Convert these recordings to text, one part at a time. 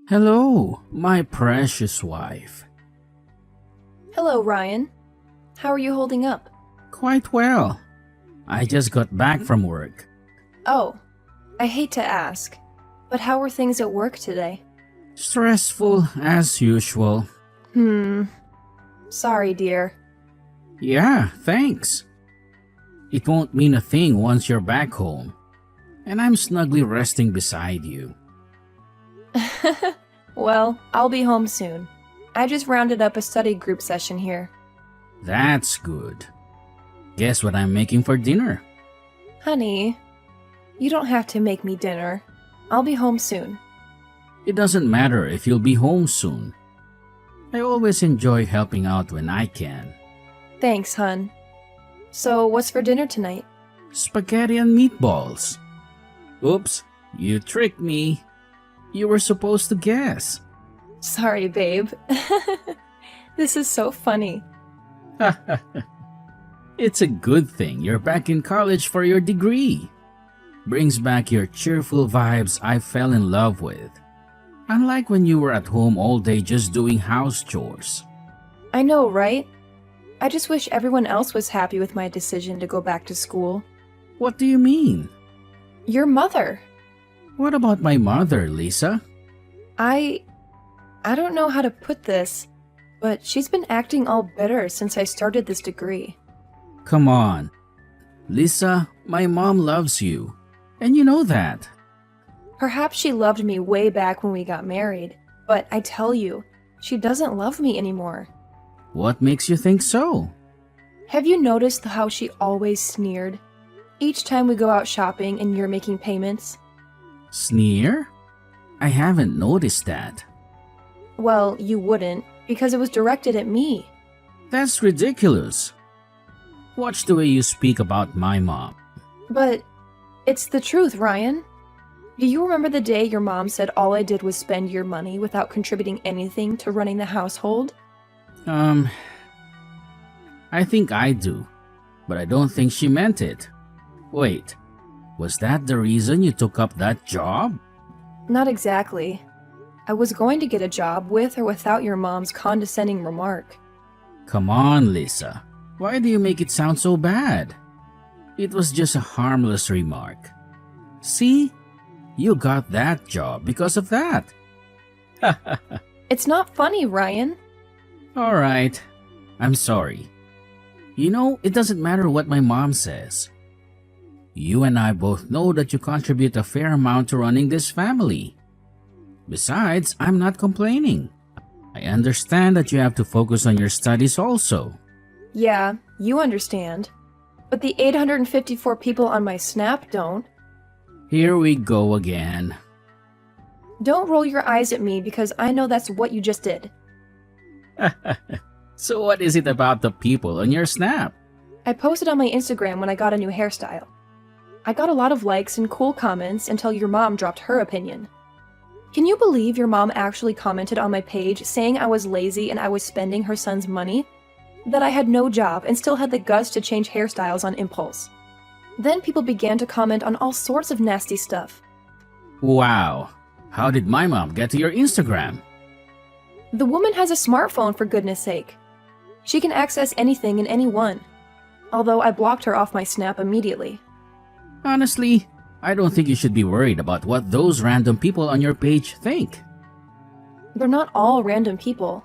Hello, my precious wife. Hello, Ryan. How are you holding up? Quite well. I just got back from work. Oh, I hate to ask, but how were things at work today? Stressful as usual. Sorry, dear. Yeah, thanks. It won't mean a thing once you're back home, and I'm snugly resting beside you. Well, I'll be home soon. I just rounded up a study group session here. That's good. Guess what I'm making for dinner? Honey, you don't have to make me dinner. I'll be home soon. It doesn't matter if you'll be home soon. I always enjoy helping out when I can. Thanks, hun. So, what's for dinner tonight? Spaghetti and meatballs. Oops, you tricked me. You were supposed to guess. Sorry, babe. This is so funny. It's a good thing you're back in college for your degree. Brings back your cheerful vibes I fell in love with. Unlike when you were at home all day just doing house chores. I know, right? I just wish everyone else was happy with my decision to go back to school. What do you mean? Your mother. What about my mother, Lisa? I don't know how to put this, but she's been acting all bitter since I started this degree. Come on. Lisa, my mom loves you. And you know that. Perhaps she loved me way back when we got married, but I tell you, she doesn't love me anymore. What makes you think so? Have you noticed how she always sneered? Each time we go out shopping and you're making payments? Sneer? I haven't noticed that. Well, you wouldn't, because it was directed at me. That's ridiculous. Watch the way you speak about my mom. But it's the truth, Ryan. Do you remember the day your mom said all I did was spend your money without contributing anything to running the household? I think I do, but I don't think she meant it. Wait, was that the reason you took up that job? Not exactly. I was going to get a job with or without your mom's condescending remark. Come on, Lisa. Why do you make it sound so bad? It was just a harmless remark. See? You got that job because of that. It's not funny, Ryan. All right. I'm sorry. You know, it doesn't matter what my mom says. You and I both know that you contribute a fair amount to running this family. Besides, I'm not complaining. I understand that you have to focus on your studies also. Yeah, you understand. But the 854 people on my Snap don't. Here we go again. Don't roll your eyes at me because I know that's what you just did. So what is it about the people on your Snap? I posted on my Instagram when I got a new hairstyle. I got a lot of likes and cool comments until your mom dropped her opinion. Can you believe your mom actually commented on my page saying I was lazy and I was spending her son's money? That I had no job and still had the guts to change hairstyles on impulse. Then people began to comment on all sorts of nasty stuff. Wow. How did my mom get to your Instagram? The woman has a smartphone, for goodness sake. She can access anything and anyone. Although I blocked her off my Snap immediately. Honestly, I don't think you should be worried about what those random people on your page think. They're not all random people.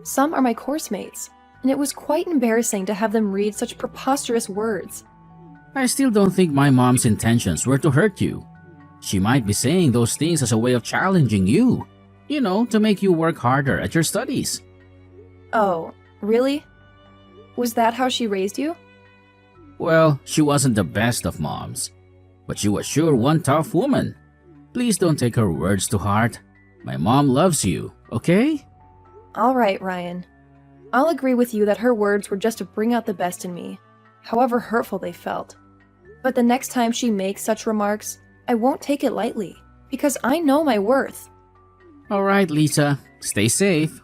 Some are my course mates, and it was quite embarrassing to have them read such preposterous words. I still don't think my mom's intentions were to hurt you. She might be saying those things as a way of challenging you. You know, to make you work harder at your studies. Oh, really? Was that how she raised you? Well, she wasn't the best of moms, but she was sure one tough woman. Please don't take her words to heart. My mom loves you, okay? All right, Ryan. I'll agree with you that her words were just to bring out the best in me, however hurtful they felt. But the next time she makes such remarks, I won't take it lightly, because I know my worth. All right, Lisa. Stay safe.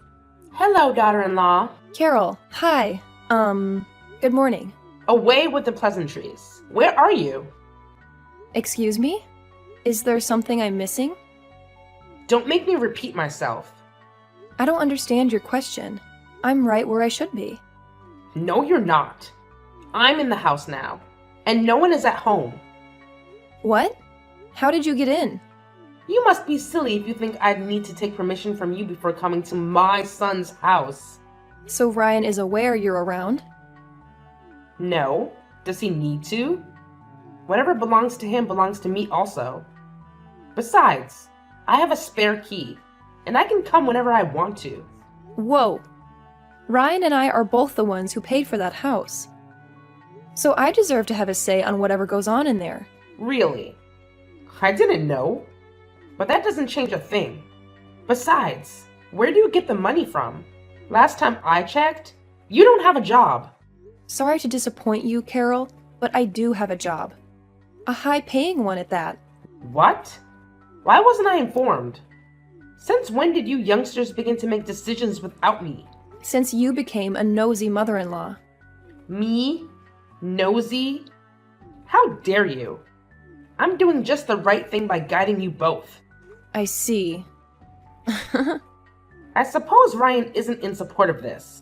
Hello, daughter-in-law. Carol, hi. Good morning. Away with the pleasantries. Where are you? Excuse me? Is there something I'm missing? Don't make me repeat myself. I don't understand your question. I'm right where I should be. No, you're not. I'm in the house now, and no one is at home. What? How did you get in? You must be silly if you think I'd need to take permission from you before coming to my son's house. So Ryan is aware you're around? No. Does he need to? Whatever belongs to him belongs to me also. Besides, I have a spare key, and I can come whenever I want to. Whoa. Ryan and I are both the ones who paid for that house. So I deserve to have a say on whatever goes on in there. Really? I didn't know. But that doesn't change a thing. Besides, where do you get the money from? Last time I checked, you don't have a job. Sorry to disappoint you, Carol, but I do have a job. A high-paying one at that. What? Why wasn't I informed? Since when did you youngsters begin to make decisions without me? Since you became a nosy mother-in-law. Me? Nosy? How dare you? I'm doing just the right thing by guiding you both. I see. I suppose Ryan isn't in support of this.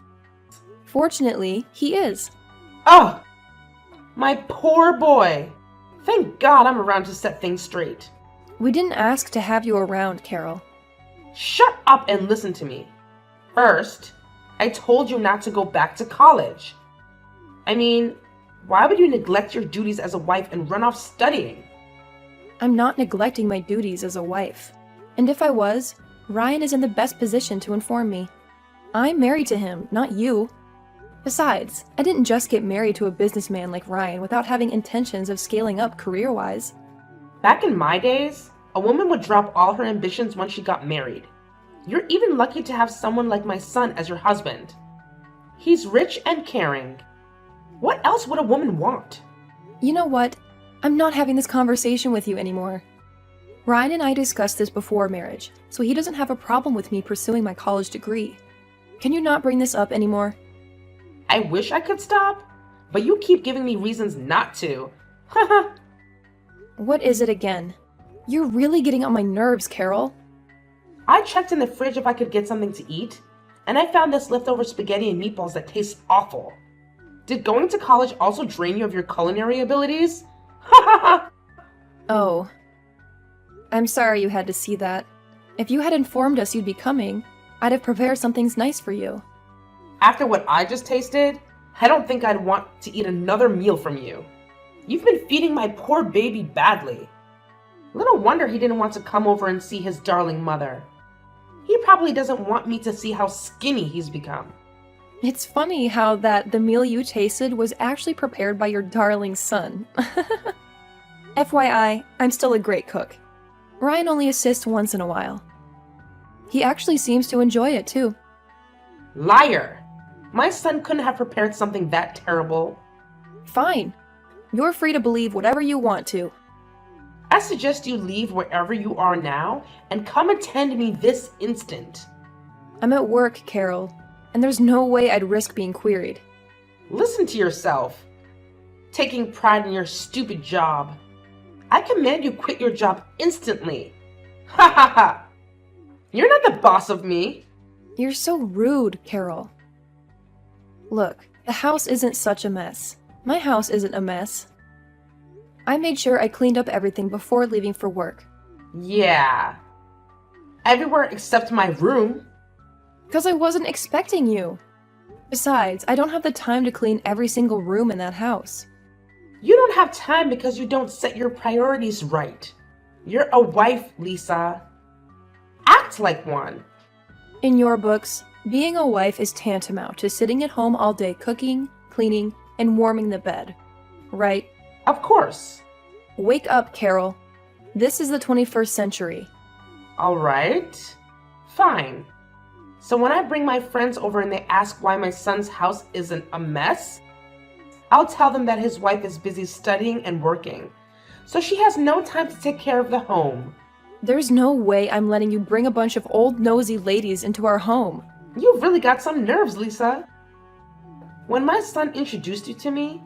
Fortunately, he is. Oh! My poor boy! Thank God I'm around to set things straight. We didn't ask to have you around, Carol. Shut up and listen to me. First, I told you not to go back to college. I mean, why would you neglect your duties as a wife and run off studying? I'm not neglecting my duties as a wife. And if I was, Ryan is in the best position to inform me. I'm married to him, not you. Besides, I didn't just get married to a businessman like Ryan without having intentions of scaling up career-wise. Back in my days, a woman would drop all her ambitions once she got married. You're even lucky to have someone like my son as your husband. He's rich and caring. What else would a woman want? You know what? I'm not having this conversation with you anymore. Ryan and I discussed this before marriage, so he doesn't have a problem with me pursuing my college degree. Can you not bring this up anymore? I wish I could stop, but you keep giving me reasons not to. Haha. What is it again? You're really getting on my nerves, Carol. I checked in the fridge if I could get something to eat, and I found this leftover spaghetti and meatballs that taste awful. Did going to college also drain you of your culinary abilities? Ha ha ha! Oh. I'm sorry you had to see that. If you had informed us you'd be coming, I'd have prepared something nice for you. After what I just tasted, I don't think I'd want to eat another meal from you. You've been feeding my poor baby badly. Little wonder he didn't want to come over and see his darling mother. He probably doesn't want me to see how skinny he's become. It's funny how the meal you tasted was actually prepared by your darling son. FYI, I'm still a great cook. Ryan only assists once in a while. He actually seems to enjoy it too. Liar! My son couldn't have prepared something that terrible. Fine. You're free to believe whatever you want to. I suggest you leave wherever you are now and come attend me this instant. I'm at work, Carol, and there's no way I'd risk being queried. Listen to yourself. Taking pride in your stupid job. I command you quit your job instantly. Ha ha ha! You're not the boss of me. You're so rude, Carol. Look, the house isn't such a mess. My house isn't a mess. I made sure I cleaned up everything before leaving for work. Yeah. Everywhere except my room. Because I wasn't expecting you. Besides, I don't have the time to clean every single room in that house. You don't have time because you don't set your priorities right. You're a wife, Lisa. Act like one. In your books, being a wife is tantamount to sitting at home all day cooking, cleaning, and warming the bed. Right? Of course. Wake up, Carol. This is the 21st century. All right. Fine. So when I bring my friends over and they ask why my son's house isn't a mess, I'll tell them that his wife is busy studying and working, so she has no time to take care of the home. There's no way I'm letting you bring a bunch of old nosy ladies into our home. You've really got some nerves, Lisa. When my son introduced you to me,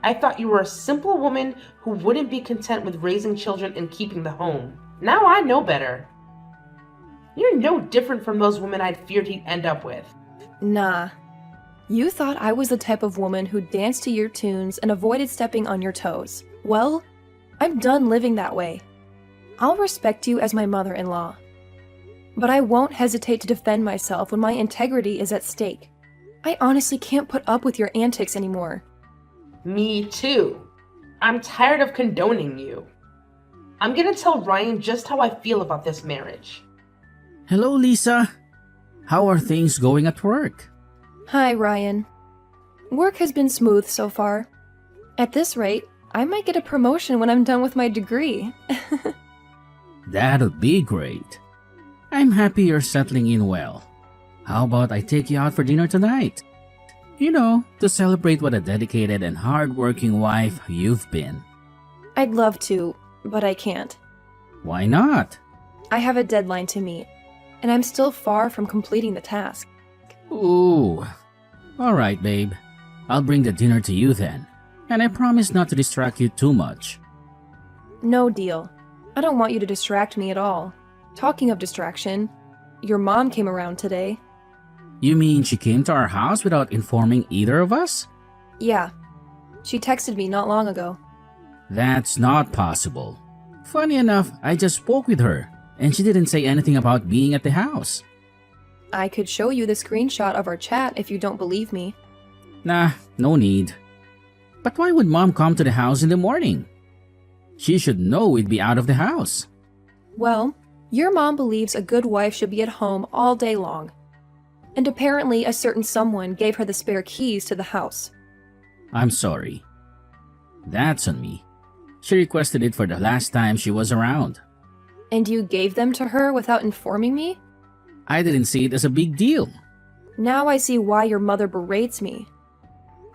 I thought you were a simple woman who wouldn't be content with raising children and keeping the home. Now I know better. You're no different from those women I'd feared he'd end up with. Nah. You thought I was the type of woman who danced to your tunes and avoided stepping on your toes. Well, I'm done living that way. I'll respect you as my mother-in-law. But I won't hesitate to defend myself when my integrity is at stake. I honestly can't put up with your antics anymore. Me too. I'm tired of condoning you. I'm gonna tell Ryan just how I feel about this marriage. Hello, Lisa. How are things going at work? Hi, Ryan. Work has been smooth so far. At this rate, I might get a promotion when I'm done with my degree. That'd be great. I'm happy you're settling in well. How about I take you out for dinner tonight? You know, to celebrate what a dedicated and hard-working wife you've been. I'd love to, but I can't. Why not? I have a deadline to meet, and I'm still far from completing the task. Ooh. All right, babe. I'll bring the dinner to you then. And I promise not to distract you too much. No deal. I don't want you to distract me at all. Talking of distraction, your mom came around today. You mean she came to our house without informing either of us? Yeah. She texted me not long ago. That's not possible. Funny enough, I just spoke with her, and she didn't say anything about being at the house. I could show you the screenshot of our chat if you don't believe me. Nah, no need. But why would Mom come to the house in the morning? She should know we'd be out of the house. Well, your mom believes a good wife should be at home all day long. And apparently a certain someone gave her the spare keys to the house. I'm sorry. That's on me. She requested it for the last time she was around. And you gave them to her without informing me? I didn't see it as a big deal. Now I see why your mother berates me.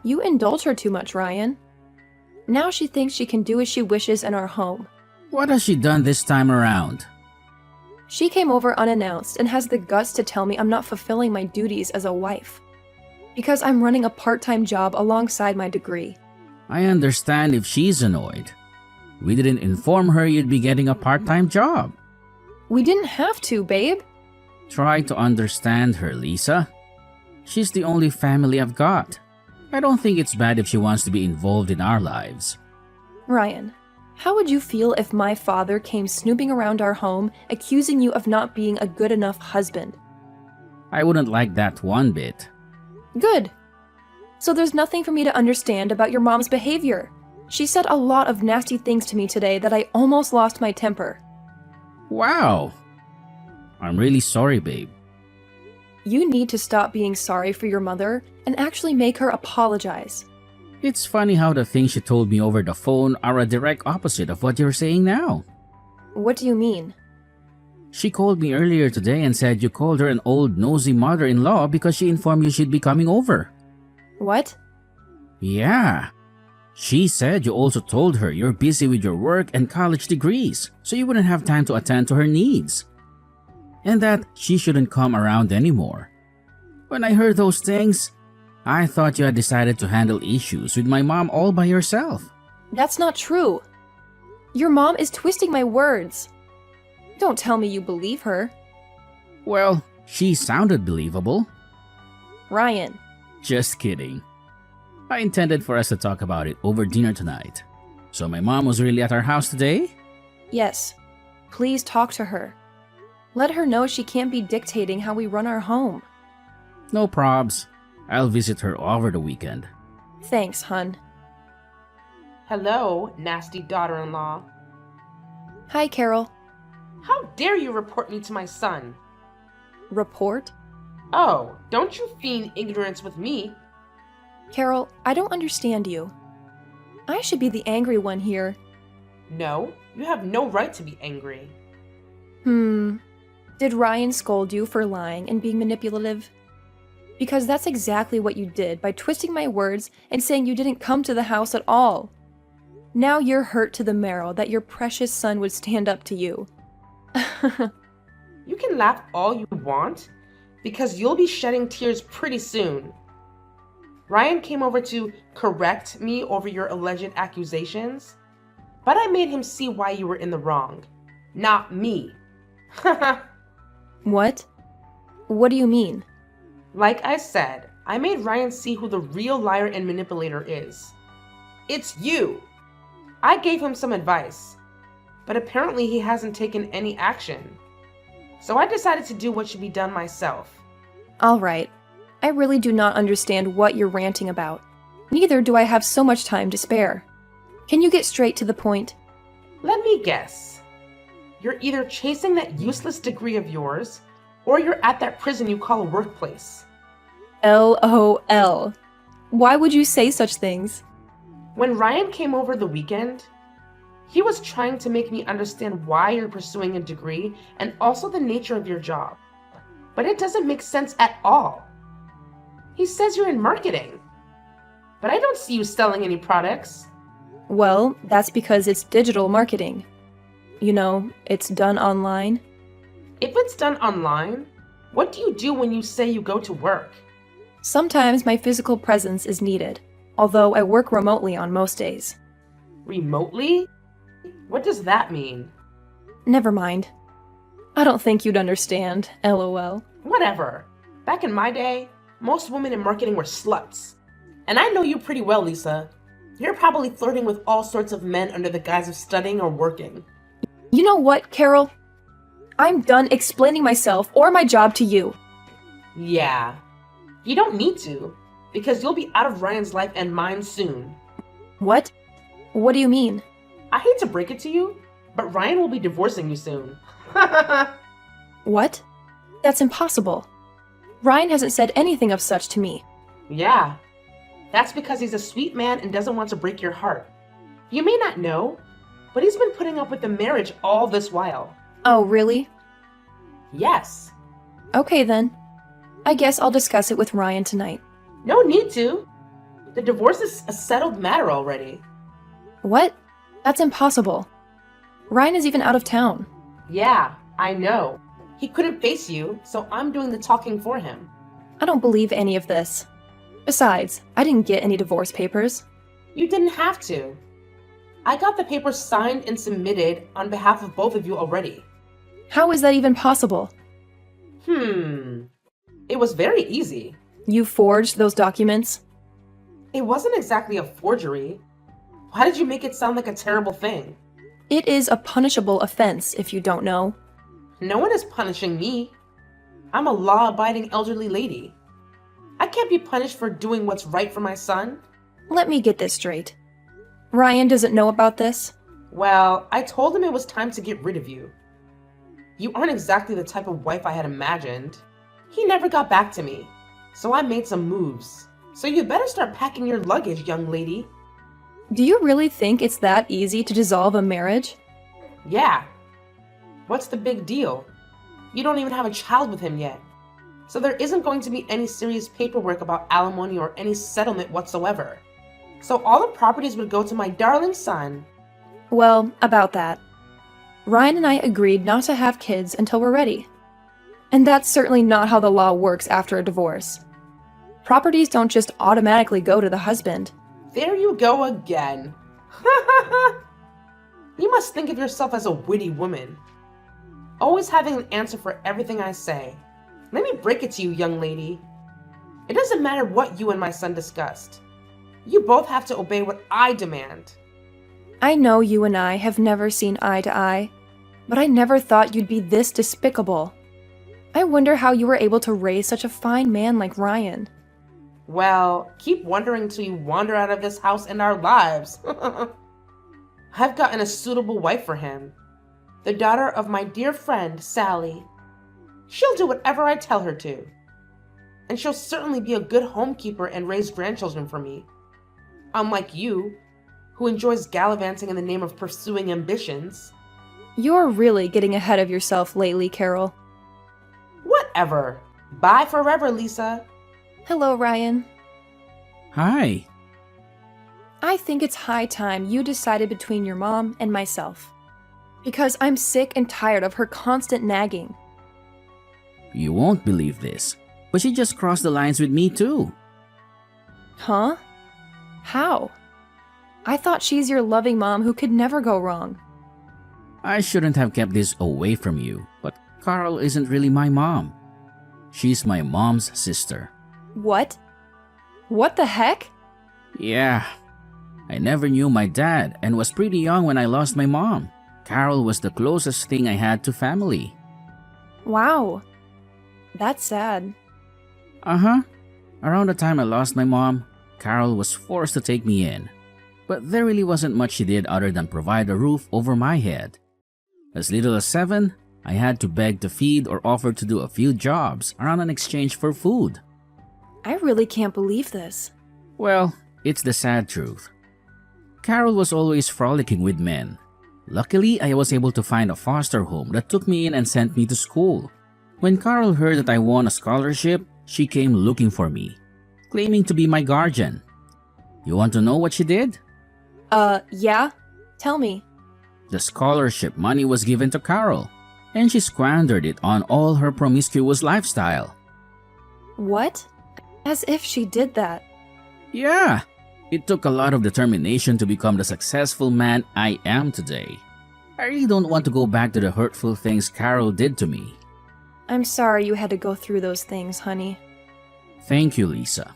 You indulge her too much, Ryan. Now she thinks she can do as she wishes in our home. What has she done this time around? She came over unannounced and has the guts to tell me I'm not fulfilling my duties as a wife. Because I'm running a part-time job alongside my degree. I understand if she's annoyed. We didn't inform her you'd be getting a part-time job. We didn't have to, babe. Try to understand her, Lisa. She's the only family I've got. I don't think it's bad if she wants to be involved in our lives. Ryan, how would you feel if my father came snooping around our home, accusing you of not being a good enough husband? I wouldn't like that one bit. Good. So there's nothing for me to understand about your mom's behavior. She said a lot of nasty things to me today that I almost lost my temper. Wow. I'm really sorry, babe. You need to stop being sorry for your mother and actually make her apologize. It's funny how the things she told me over the phone are a direct opposite of what you're saying now. What do you mean? She called me earlier today and said you called her an old nosy mother-in-law because she informed you she'd be coming over. What? Yeah. She said you also told her you're busy with your work and college degrees, so you wouldn't have time to attend to her needs. And that she shouldn't come around anymore. When I heard those things, I thought you had decided to handle issues with my mom all by yourself. That's not true. Your mom is twisting my words. Don't tell me you believe her. Well, she sounded believable. Ryan. Just kidding. I intended for us to talk about it over dinner tonight. So my mom was really at our house today? Yes. Please talk to her. Let her know she can't be dictating how we run our home. No probs. I'll visit her over the weekend. Thanks, hun. Hello, nasty daughter-in-law. Hi, Carol. How dare you report me to my son? Report? Oh, don't you feign ignorance with me. Carol, I don't understand you. I should be the angry one here. No, you have no right to be angry. Did Ryan scold you for lying and being manipulative? Because that's exactly what you did by twisting my words and saying you didn't come to the house at all. Now you're hurt to the marrow that your precious son would stand up to you. You can laugh all you want, because you'll be shedding tears pretty soon. Ryan came over to correct me over your alleged accusations, but I made him see why you were in the wrong, not me. What? What do you mean? Like I said, I made Ryan see who the real liar and manipulator is. It's you! I gave him some advice, but apparently he hasn't taken any action. So I decided to do what should be done myself. All right. I really do not understand what you're ranting about. Neither do I have so much time to spare. Can you get straight to the point? Let me guess. You're either chasing that useless degree of yours, or you're at that prison you call a workplace. LOL. Why would you say such things? When Ryan came over the weekend, he was trying to make me understand why you're pursuing a degree and also the nature of your job. But it doesn't make sense at all. He says you're in marketing, but I don't see you selling any products. Well, that's because it's digital marketing. You know, it's done online. If it's done online, what do you do when you say you go to work? Sometimes my physical presence is needed, although I work remotely on most days. Remotely? What does that mean? Never mind. I don't think you'd understand, LOL. Whatever. Back in my day, most women in marketing were sluts. And I know you pretty well, Lisa. You're probably flirting with all sorts of men under the guise of studying or working. You know what, Carol? I'm done explaining myself or my job to you. Yeah. You don't need to, because you'll be out of Ryan's life and mine soon. What? What do you mean? I hate to break it to you, but Ryan will be divorcing you soon. What? That's impossible. Ryan hasn't said anything of such to me. Yeah. That's because he's a sweet man and doesn't want to break your heart. You may not know, but he's been putting up with the marriage all this while. Oh, really? Yes. Okay then. I guess I'll discuss it with Ryan tonight. No need to. The divorce is a settled matter already. What? That's impossible. Ryan is even out of town. Yeah, I know. He couldn't face you, so I'm doing the talking for him. I don't believe any of this. Besides, I didn't get any divorce papers. You didn't have to. I got the papers signed and submitted on behalf of both of you already. How is that even possible? It was very easy. You forged those documents? It wasn't exactly a forgery. Why did you make it sound like a terrible thing? It is a punishable offense, if you don't know. No one is punishing me. I'm a law-abiding elderly lady. I can't be punished for doing what's right for my son. Let me get this straight. Ryan doesn't know about this? Well, I told him it was time to get rid of you. You aren't exactly the type of wife I had imagined. He never got back to me, so I made some moves. So you better start packing your luggage, young lady. Do you really think it's that easy to dissolve a marriage? Yeah. What's the big deal? You don't even have a child with him yet. So there isn't going to be any serious paperwork about alimony or any settlement whatsoever. So all the properties would go to my darling son. Well, about that. Ryan and I agreed not to have kids until we're ready. And that's certainly not how the law works after a divorce. Properties don't just automatically go to the husband. There you go again. You must think of yourself as a witty woman. Always having an answer for everything I say. Let me break it to you, young lady. It doesn't matter what you and my son discussed. You both have to obey what I demand. I know you and I have never seen eye to eye, but I never thought you'd be this despicable. I wonder how you were able to raise such a fine man like Ryan. Well, keep wondering till you wander out of this house and our lives. I've gotten a suitable wife for him. The daughter of my dear friend, Sally. She'll do whatever I tell her to. And she'll certainly be a good homekeeper and raise grandchildren for me. Unlike you, who enjoys gallivanting in the name of pursuing ambitions. You're really getting ahead of yourself lately, Carol. Whatever. Bye forever, Lisa. Hello, Ryan. Hi. I think it's high time you decided between your mom and myself. Because I'm sick and tired of her constant nagging. You won't believe this, but she just crossed the lines with me too. Huh? How? I thought she's your loving mom who could never go wrong. I shouldn't have kept this away from you, but Carl isn't really my mom. She's my mom's sister. What? What the heck? Yeah, I never knew my dad and was pretty young when I lost my mom. Carol was the closest thing I had to family. Wow. That's sad. Uh-huh. Around the time I lost my mom, Carol was forced to take me in. But there really wasn't much she did other than provide a roof over my head. As little as 7, I had to beg to feed or offer to do a few jobs around in exchange for food. I really can't believe this. Well, it's the sad truth. Carol was always frolicking with men. Luckily, I was able to find a foster home that took me in and sent me to school. When Carol heard that I won a scholarship, she came looking for me, claiming to be my guardian. You want to know what she did? Yeah? Tell me. The scholarship money was given to Carol, and she squandered it on all her promiscuous lifestyle. What? As if she did that. Yeah, it took a lot of determination to become the successful man I am today. I really don't want to go back to the hurtful things Carol did to me. I'm sorry you had to go through those things, honey. Thank you, Lisa.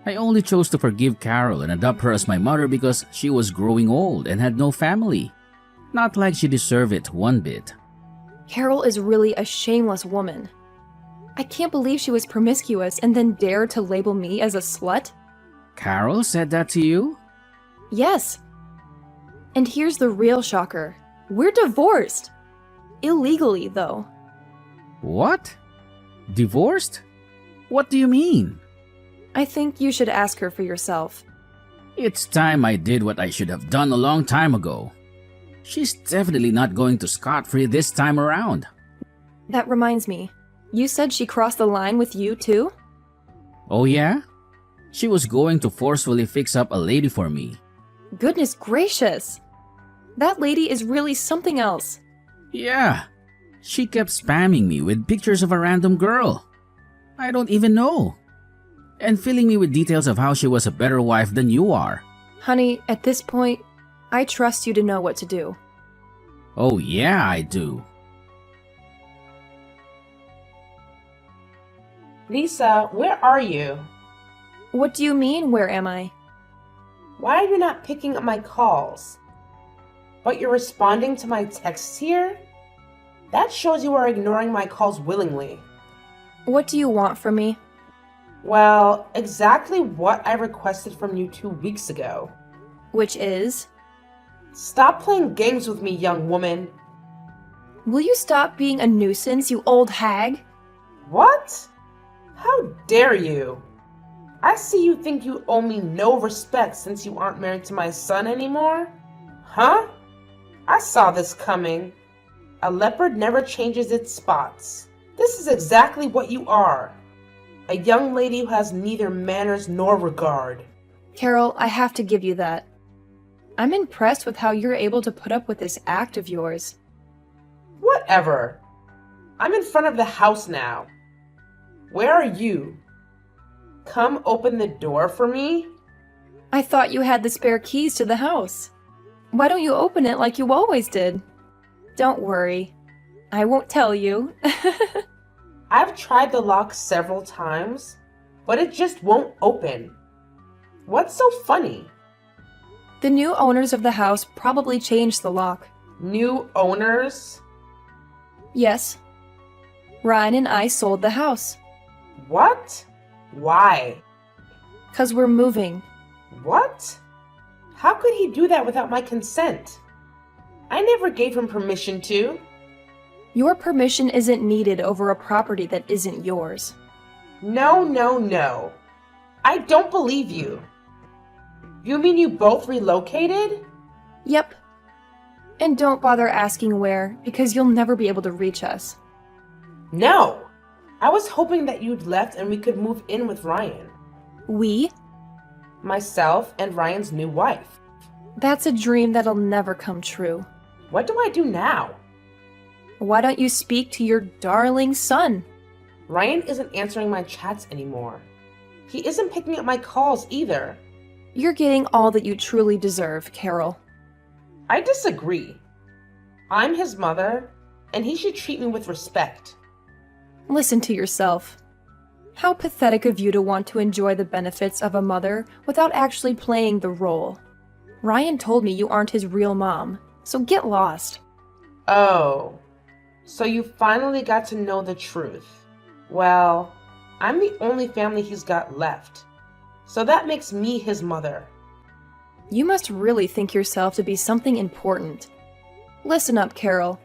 I only chose to forgive Carol and adopt her as my mother because she was growing old and had no family. Not like she deserved it one bit. Carol is really a shameless woman. I can't believe she was promiscuous and then dared to label me as a slut. Carol said that to you? Yes. And here's the real shocker. We're divorced. Illegally, though. What? Divorced? What do you mean? I think you should ask her for yourself. It's time I did what I should have done a long time ago. She's definitely not going to scot-free this time around. That reminds me. You said she crossed the line with you, too? Oh yeah? She was going to forcefully fix up a lady for me. Goodness gracious! That lady is really something else. Yeah. She kept spamming me with pictures of a random girl I don't even know, and filling me with details of how she was a better wife than you are. Honey, at this point, I trust you to know what to do. Oh yeah, I do. Lisa, where are you? What do you mean, where am I? Why are you not picking up my calls? But you're responding to my texts here? That shows you are ignoring my calls willingly. What do you want from me? Well, exactly what I requested from you 2 weeks ago. Which is? Stop playing games with me, young woman. Will you stop being a nuisance, you old hag? What? How dare you? I see you think you owe me no respect since you aren't married to my son anymore? Huh? I saw this coming. A leopard never changes its spots. This is exactly what you are. A young lady who has neither manners nor regard. Carol, I have to give you that. I'm impressed with how you're able to put up with this act of yours. Whatever. I'm in front of the house now. Where are you? Come open the door for me? I thought you had the spare keys to the house. Why don't you open it like you always did? Don't worry. I won't tell you. I've tried the lock several times, but it just won't open. What's so funny? The new owners of the house probably changed the lock. New owners? Yes. Ryan and I sold the house. What? Why? 'Cause we're moving. What? How could he do that without my consent? I never gave him permission to. Your permission isn't needed over a property that isn't yours. No, no, no. I don't believe you. You mean you both relocated? Yep. And don't bother asking where, because you'll never be able to reach us. No. I was hoping that you'd left and we could move in with Ryan. We? Myself and Ryan's new wife. That's a dream that'll never come true. What do I do now? Why don't you speak to your darling son? Ryan isn't answering my chats anymore. He isn't picking up my calls either. You're getting all that you truly deserve, Carol. I disagree. I'm his mother, and he should treat me with respect. Listen to yourself. How pathetic of you to want to enjoy the benefits of a mother without actually playing the role. Ryan told me you aren't his real mom, so get lost. Oh, so you finally got to know the truth. Well, I'm the only family he's got left, so that makes me his mother. You must really think yourself to be something important. Listen up, Carol.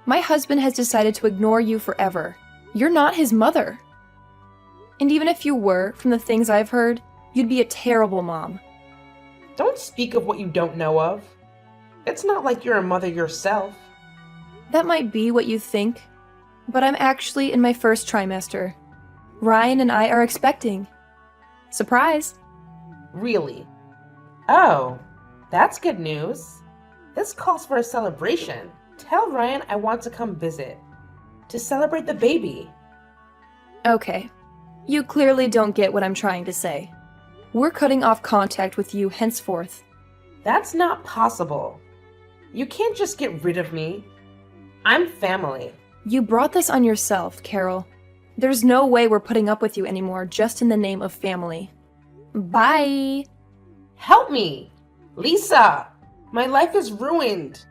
My husband has decided to ignore you forever. You're not his mother. And even if you were, from the things I've heard, you'd be a terrible mom. Don't speak of what you don't know of. It's not like you're a mother yourself. That might be what you think, but I'm actually in my first trimester. Ryan and I are expecting. Surprise! Really? Oh, that's good news. This calls for a celebration. Tell Ryan I want to come visit. To celebrate the baby. Okay. You clearly don't get what I'm trying to say. We're cutting off contact with you henceforth. That's not possible. You can't just get rid of me. I'm family. You brought this on yourself, Carol. There's no way we're putting up with you anymore just in the name of family. Bye! Help me! Lisa! My life is ruined.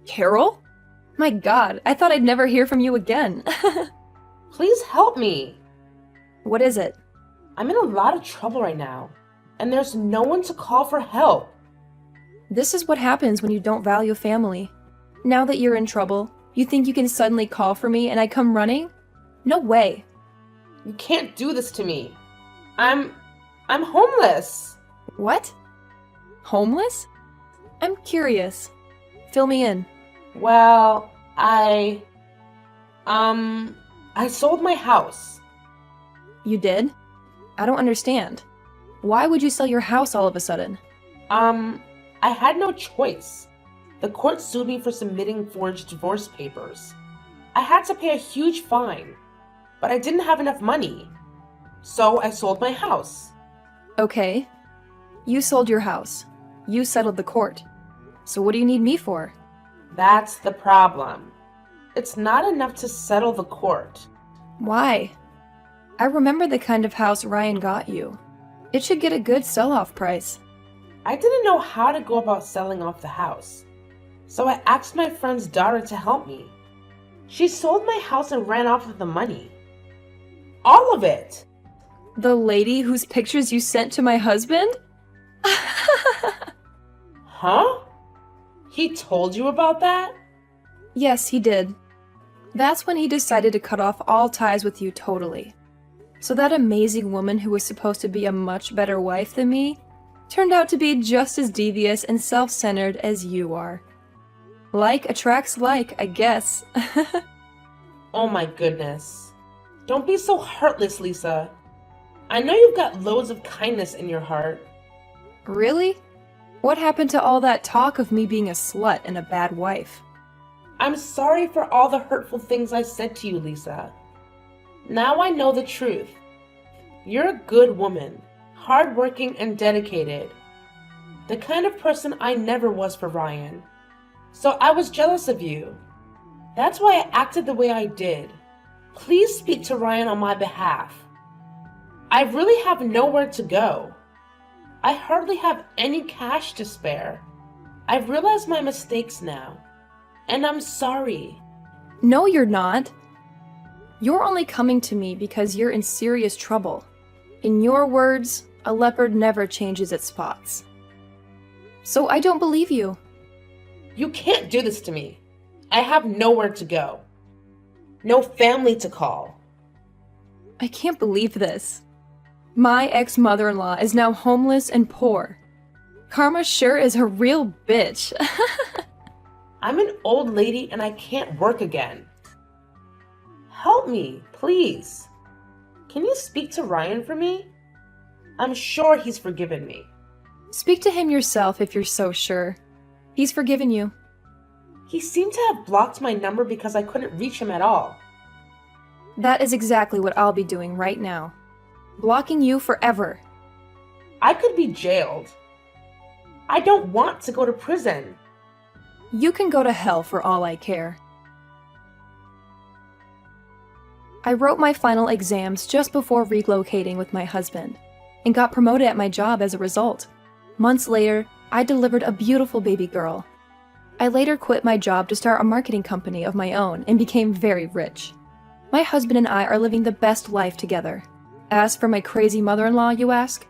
Carol? My God, I thought I'd never hear from you again. Please help me. What is it? I'm in a lot of trouble right now, and there's no one to call for help. This is what happens when you don't value family. Now that you're in trouble, you think you can suddenly call for me and I come running? No way. You can't do this to me. I'm homeless. What? Homeless? I'm curious. Fill me in. Well, I sold my house. You did? I don't understand. Why would you sell your house all of a sudden? I had no choice. The court sued me for submitting forged divorce papers. I had to pay a huge fine, but I didn't have enough money. So I sold my house. Okay. You sold your house. You settled the court. So what do you need me for? That's the problem. It's not enough to settle the court. Why? I remember the kind of house Ryan got you. It should get a good sell-off price. I didn't know how to go about selling off the house, so I asked my friend's daughter to help me. She sold my house and ran off with the money. All of it! The lady whose pictures you sent to my husband? Huh? He told you about that? Yes, he did. That's when he decided to cut off all ties with you totally. So that amazing woman who was supposed to be a much better wife than me turned out to be just as devious and self-centered as you are. Like attracts like, I guess. Oh my goodness. Don't be so heartless, Lisa. I know you've got loads of kindness in your heart. Really? What happened to all that talk of me being a slut and a bad wife? I'm sorry for all the hurtful things I said to you, Lisa. Now I know the truth. You're a good woman, hardworking and dedicated. The kind of person I never was for Ryan. So I was jealous of you. That's why I acted the way I did. Please speak to Ryan on my behalf. I really have nowhere to go. I hardly have any cash to spare. I've realized my mistakes now, and I'm sorry. No, you're not. You're only coming to me because you're in serious trouble. In your words, a leopard never changes its spots. So I don't believe you. You can't do this to me. I have nowhere to go. No family to call. I can't believe this. My ex-mother-in-law is now homeless and poor. Karma sure is a real bitch. I'm an old lady and I can't work again. Help me, please. Can you speak to Ryan for me? I'm sure he's forgiven me. Speak to him yourself if you're so sure. He's forgiven you. He seemed to have blocked my number because I couldn't reach him at all. That is exactly what I'll be doing right now. Blocking you forever. I could be jailed. I don't want to go to prison. You can go to hell for all I care. I wrote my final exams just before relocating with my husband, and got promoted at my job as a result. Months later, I delivered a beautiful baby girl. I later quit my job to start a marketing company of my own and became very rich. My husband and I are living the best life together. As for my crazy mother-in-law, you ask?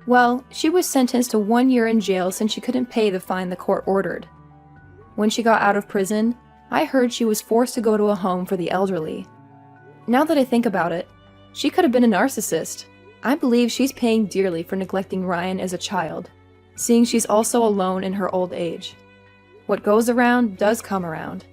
Well, she was sentenced to 1 year in jail since she couldn't pay the fine the court ordered. When she got out of prison, I heard she was forced to go to a home for the elderly. Now that I think about it, she could have been a narcissist. I believe she's paying dearly for neglecting Ryan as a child, seeing she's also alone in her old age. What goes around does come around.